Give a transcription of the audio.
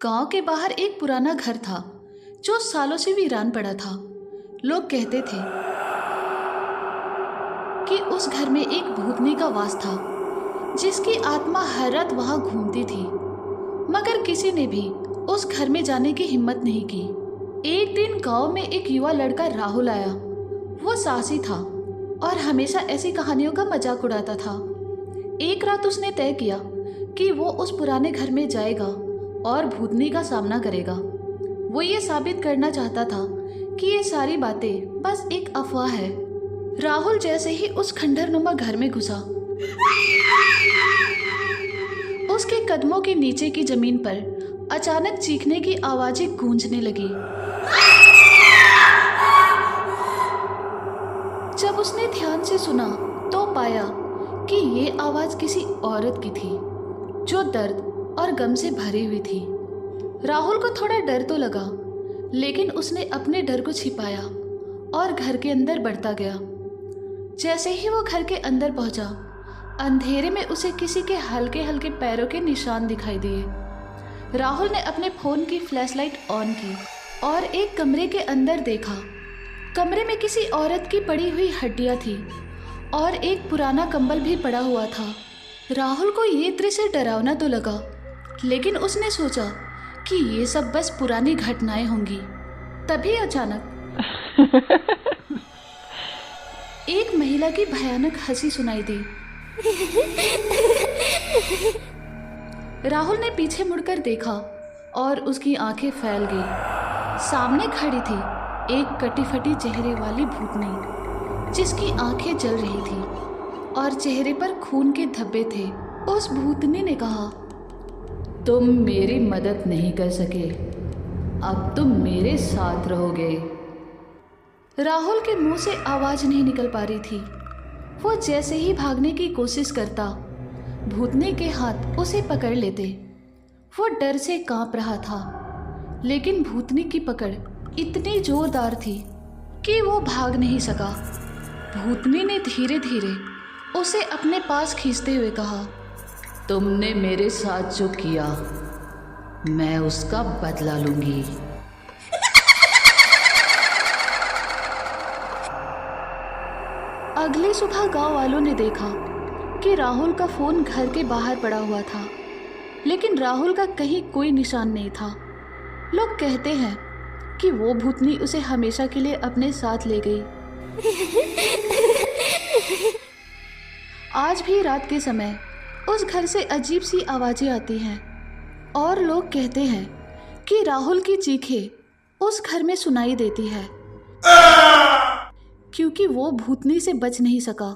गांव के बाहर एक पुराना घर था जो सालों से वीरान पड़ा था। लोग कहते थे कि उस घर में एक भूतनी का वास था जिसकी आत्मा हर रात वहां घूमती थी, मगर किसी ने भी उस घर में जाने की हिम्मत नहीं की। एक दिन गांव में एक युवा लड़का राहुल आया। वो साहसी था और हमेशा ऐसी कहानियों का मजाक उड़ाता था। एक रात उसने तय किया कि वो उस पुराने घर में जाएगा और भूतनी का सामना करेगा। वो ये साबित करना चाहता था कि ये सारी बातें बस एक अफवाह है। राहुल जैसे ही उस खंडरनुमा घर में घुसा, उसके कदमों के नीचे की जमीन पर अचानक चीखने की आवाजें गूंजने लगी। जब उसने ध्यान से सुना तो पाया कि ये आवाज किसी औरत की थी जो दर्द और गम से भरी हुई थी। राहुल को थोड़ा डर तो लगा, लेकिन उसने अपने डर को छिपाया और घर के अंदर बढ़ता गया। जैसे ही वो घर के अंदर पहुंचा, अंधेरे में उसे किसी के हल्के हल्के पैरों के निशान दिखाई दिए। राहुल ने अपने फोन की फ्लैशलाइट ऑन की और एक कमरे के अंदर देखा। कमरे में किसी औरत की पड़ी हुई हड्डियां थी और एक पुराना कंबल भी पड़ा हुआ था। राहुल को ये दृश्य डरावना तो लगा, लेकिन उसने सोचा कि ये सब बस पुरानी घटनाएं होंगी। तभी अचानक एक महिला की भयानक हंसी सुनाई दी। राहुल ने पीछे मुड़कर देखा और उसकी आंखें फैल गई। सामने खड़ी थी एक कटी फटी चेहरे वाली भूतनी जिसकी आंखें जल रही थी और चेहरे पर खून के धब्बे थे। उस भूतनी ने कहा, तुम मेरी मदद नहीं कर सके, अब तुम मेरे साथ रहोगे। राहुल के मुंह से आवाज नहीं निकल पा रही थी। वो जैसे ही भागने की कोशिश करता, भूतनी के हाथ उसे पकड़ लेते। वो डर से कांप रहा था, लेकिन भूतनी की पकड़ इतनी जोरदार थी कि वो भाग नहीं सका। भूतनी ने धीरे धीरे उसे अपने पास खींचते हुए कहा, तुमने मेरे साथ जो किया, मैं उसका बदला लूंगी। अगली सुबह गांव वालों ने देखा कि राहुल का फोन घर के बाहर पड़ा हुआ था, लेकिन राहुल का कहीं कोई निशान नहीं था। लोग कहते हैं कि वो भूतनी उसे हमेशा के लिए अपने साथ ले गई। आज भी रात के समय उस घर से अजीब सी आवाजें आती हैं और लोग कहते हैं कि राहुल की चीखें उस घर में सुनाई देती है, क्योंकि वो भूतनी से बच नहीं सका।